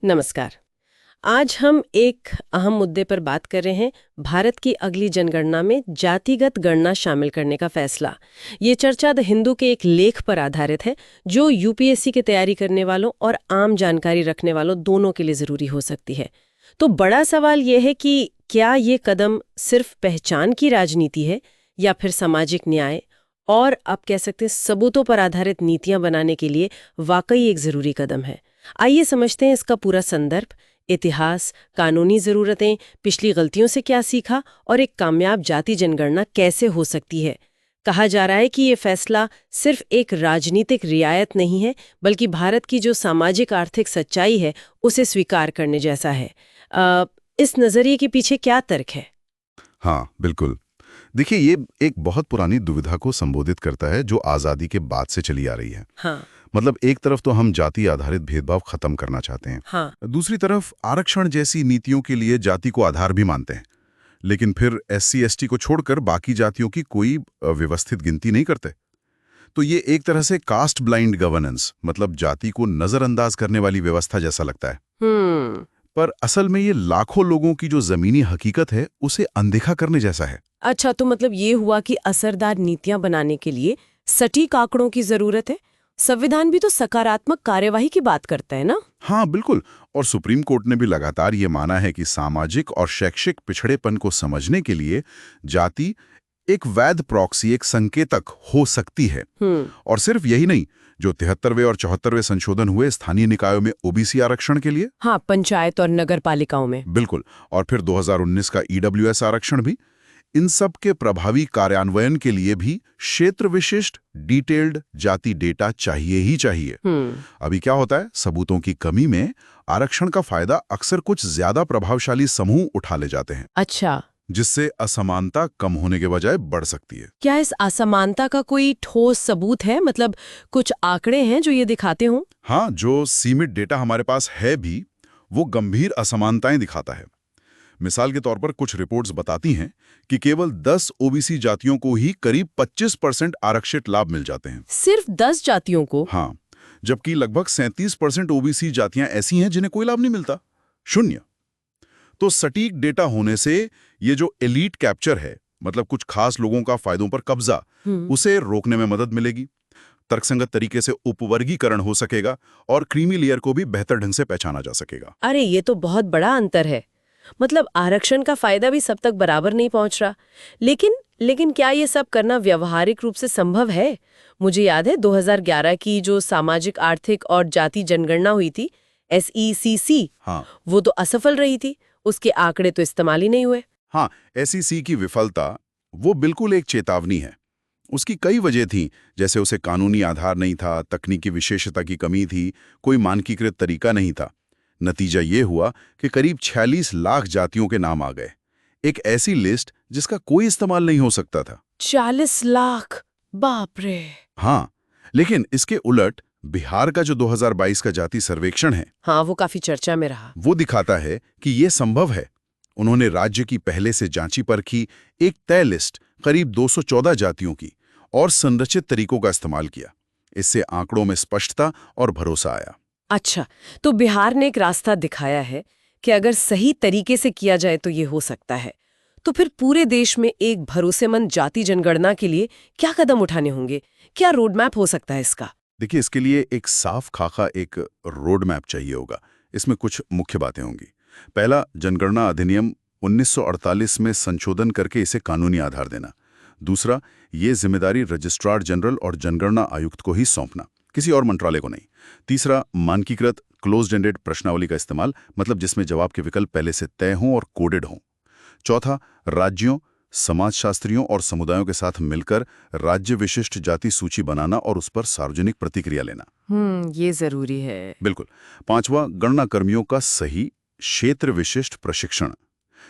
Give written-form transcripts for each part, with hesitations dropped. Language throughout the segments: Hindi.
नमस्कार। आज हम एक अहम मुद्दे पर बात कर रहे हैं, भारत की अगली जनगणना में जातिगत गणना शामिल करने का फैसला। ये चर्चा द हिंदू के एक लेख पर आधारित है, जो यूपीएससी की तैयारी करने वालों और आम जानकारी रखने वालों दोनों के लिए जरूरी हो सकती है। तो बड़ा सवाल यह है कि क्या ये कदम सिर्फ पहचान की राजनीति है या फिर सामाजिक न्याय और आप कह सकते हैं सबूतों पर आधारित नीतियां बनाने के लिए वाकई एक जरूरी कदम है। आइए समझते हैं इसका पूरा संदर्भ, इतिहास, कानूनी ज़रूरतें, पिछली गलतियों से क्या सीखा और एक कामयाब जाति जनगणना कैसे हो सकती है। कहा जा रहा है कि ये फैसला सिर्फ एक राजनीतिक रियायत नहीं है, बल्कि भारत की जो सामाजिक आर्थिक सच्चाई है उसे स्वीकार करने जैसा है। इस नज़रिए के पीछे क्या तर्क है? हाँ, बिल्कुल। देखिए, ये एक बहुत पुरानी दुविधा को संबोधित करता है जो आज़ादी के बाद से चली आ रही है। हाँ। मतलब एक तरफ तो हम जाति आधारित भेदभाव खत्म करना चाहते हैं। हाँ। दूसरी तरफ आरक्षण जैसी नीतियों के लिए जाति को आधार भी मानते हैं। लेकिन फिर एससी एसटी को छोड़कर बाकी जातियों की कोई व्यवस्थित गिनती नहीं करते। तो ये एक तरह से कास्ट ब्लाइंड गवर्नेंस, मतलब जाति को नजरअंदाज करने वाली व्यवस्था जैसा लगता है। पर असल में ये लाखों लोगों की जो जमीनी हकीकत है उसे अनदेखा करने जैसा है। अच्छा, तो मतलब ये हुआ कि असरदार नीतियां बनाने के लिए सटीक आंकड़ों की जरूरत है। संविधान भी तो सकारात्मक कार्यवाही की बात करता है ना? हाँ, बिल्कुल। और सुप्रीम कोर्ट ने भी लगातार ये माना है कि सामाजिक और शैक्षिक पिछड़ेपन को समझने के लिए जाति एक वैध प्रॉक्सी, एक संकेतक हो सकती है। और सिर्फ यही नहीं, जो 73वें और 74वें संशोधन हुए स्थानीय निकायों में ओबीसी आरक्षण के लिए, हाँ, पंचायत और नगर पालिकाओं में, बिल्कुल, और फिर 2019 का ईडब्ल्यूएस आरक्षण भी, इन सब के प्रभावी कार्यान्वयन के लिए भी क्षेत्र विशिष्ट डिटेल्ड जाति डेटा चाहिए ही चाहिए। अभी क्या होता है, सबूतों की कमी में आरक्षण का फायदा अक्सर कुछ ज्यादा प्रभावशाली समूह उठा ले जाते हैं। अच्छा, जिससे असमानता कम होने के बजाय बढ़ सकती है। क्या इस असमानता का कोई ठोस सबूत है? मतलब कुछ आंकड़े हैं जो ये दिखाते हों? हाँ, जो सीमित डेटा हमारे पास है भी, वो गंभीर असमानताएं दिखाता है। मिसाल के तौर पर कुछ रिपोर्ट्स बताती हैं कि केवल 10 ओबीसी जातियों को ही करीब 25% आरक्षित लाभ मिल जाते हैं। सिर्फ 10 जातियों को? हाँ, जबकि लगभग 37% ओबीसी जातियां ऐसी हैं जिन्हें कोई लाभ नहीं मिलता, 0। तो सटीक डेटा होने से ये जो एलीट कैप्चर है, मतलब कुछ खास लोगों का फायदों पर कब्जा, उसे रोकने में मदद मिलेगी। तर्कसंगत तरीके से उपवर्गीकरण हो सकेगा और क्रीमी लेयर को भी बेहतर ढंग से पहचाना जा सकेगा। अरे, ये तो बहुत बड़ा अंतर है। मतलब आरक्षण का फायदा भी सब तक बराबर नहीं पहुंच रहा। लेकिन क्या ये सब करना व्यवहारिक रूप से संभव है? मुझे याद है 2011 की जो सामाजिक आर्थिक और जाति जनगणना हुई थी, SECC, हाँ, वो तो असफल रही थी। उसके आंकड़े तो इस्तेमाल ही नहीं हुए। हाँ, SEC की विफलता वो बिल्कुल एक चेतावनी है। उसकी कई वजह थी, जैसे उसे कानूनी आधार नहीं था, तकनीकी विशेषता की कमी थी, कोई मानकीकृत तरीका नहीं था। नतीजा ये हुआ कि करीब 46 लाख जातियों के नाम आ गए, एक ऐसी लिस्ट जिसका कोई इस्तेमाल नहीं हो सकता था। 40 लाख, बाप रे। हाँ, लेकिन इसके उलट बिहार का जो 2022 का जाति सर्वेक्षण है, हाँ, वो काफी चर्चा में रहा। वो दिखाता है कि ये संभव है। उन्होंने राज्य की पहले से जांची परखी एक तय लिस्ट, करीब 214 जातियों की, और संरचित तरीकों का इस्तेमाल किया। इससे आंकड़ों में स्पष्टता और भरोसा आया। अच्छा, तो बिहार ने एक रास्ता दिखाया है कि अगर सही तरीके से किया जाए तो ये हो सकता है। तो फिर पूरे देश में एक भरोसेमंद जाति जनगणना के लिए क्या कदम उठाने होंगे? क्या रोड मैप हो सकता है इसका? देखिए, इसके लिए एक साफ खाका, एक रोड मैप चाहिए होगा। इसमें कुछ मुख्य बातें होंगी। पहला, जनगणना अधिनियम 1948 में संशोधन करके इसे कानूनी आधार देना। दूसरा, ये जिम्मेदारी रजिस्ट्रार जनरल और जनगणना आयुक्त को ही सौंपना, किसी और मंत्रालय को नहीं। तीसरा, मानकीकृत क्लोज्ड एंडेड प्रश्नावली का इस्तेमाल, मतलब जिसमें जवाब के विकल्प पहले से तय हों और कोडेड हों। चौथा, राज्यों, समाजशास्त्रियों और समुदायों के साथ मिलकर राज्य विशिष्ट जाति सूची बनाना और उस पर सार्वजनिक प्रतिक्रिया लेना। ये जरूरी है। बिल्कुल। पांचवा, गणना कर्मियों का सही क्षेत्र विशिष्ट प्रशिक्षण।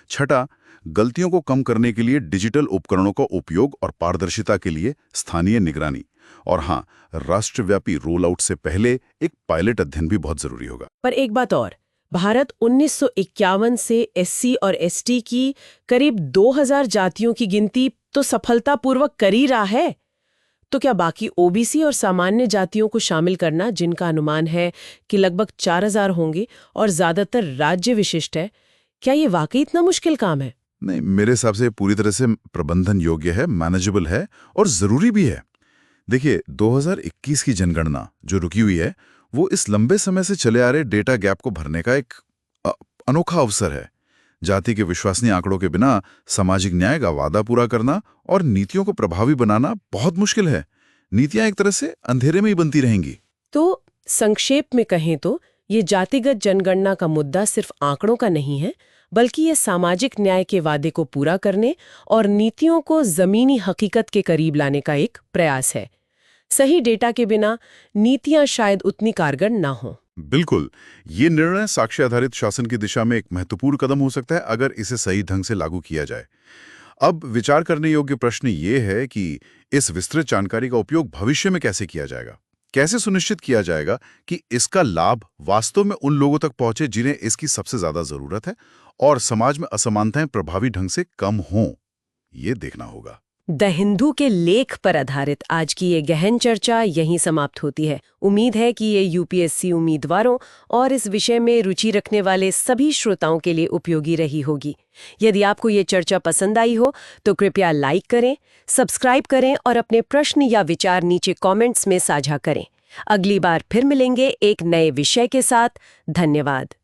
छठा, गलतियों को कम करने के लिए डिजिटल उपकरणों का उपयोग और पारदर्शिता के लिए स्थानीय निगरानी। और हाँ, राष्ट्रव्यापी रोल आउट से पहले एक पायलट अध्ययन भी बहुत जरूरी होगा। पर एक बात और, भारत 1951 से SC और ST की करीब 2000 जातियों की गिनती तो सफलतापूर्वक कर ही रहा है। तो क्या बाकी ओबीसी और सामान्य जातियों को शामिल करना, जिनका अनुमान है कि लगभग 4000 होंगे और ज्यादातर राज्य विशिष्ट है, क्या ये वाकई इतना मुश्किल काम है? नहीं, मेरे हिसाब से पूरी तरह से प्रबंधन योग्य है, मैनेजेबल है और जरूरी भी है। देखिए, 2021 की जनगणना जो रुकी हुई है, वो इस लंबे समय से चले आ रहे डेटा गैप को भरने का एक अ, अनोखा अवसर है। जाति के विश्वसनीय आंकड़ों के बिना सामाजिक न्याय का वादा पूरा करना और नीतियों को प्रभावी बनाना बहुत मुश्किल है। नीतियां एक तरह से अंधेरे में ही बनती रहेंगी। तो संक्षेप में कहें तो ये जातिगत जनगणना का मुद्दा सिर्फ आंकड़ों का नहीं है, बल्कि ये सामाजिक न्याय के वादे को पूरा करने और नीतियों को जमीनी हकीकत के करीब लाने का एक प्रयास है। सही डेटा के बिना नीतियां शायद उतनी कारगर ना हों। बिल्कुल, ये निर्णय साक्ष्य आधारित शासन की दिशा में एक महत्वपूर्ण कदम हो सकता है अगर इसे सही ढंग से लागू किया जाए। अब विचार करने योग्य प्रश्न ये है कि इस विस्तृत जानकारी का उपयोग भविष्य में कैसे किया जाएगा? कैसे सुनिश्चित किया जाएगा कि इसका लाभ वास्तव में उन लोगों तक पहुंचे जिन्हें इसकी सबसे ज्यादा जरूरत है और समाज में असमानताएं प्रभावी ढंग से कम हों? ये देखना होगा। द हिंदू के लेख पर आधारित आज की ये गहन चर्चा यहीं समाप्त होती है। उम्मीद है कि ये यूपीएससी उम्मीदवारों और इस विषय में रुचि रखने वाले सभी श्रोताओं के लिए उपयोगी रही होगी। यदि आपको ये चर्चा पसंद आई हो तो कृपया लाइक करें, सब्सक्राइब करें और अपने प्रश्न या विचार नीचे कमेंट्स में साझा करें। अगली बार फिर मिलेंगे एक नए विषय के साथ। धन्यवाद।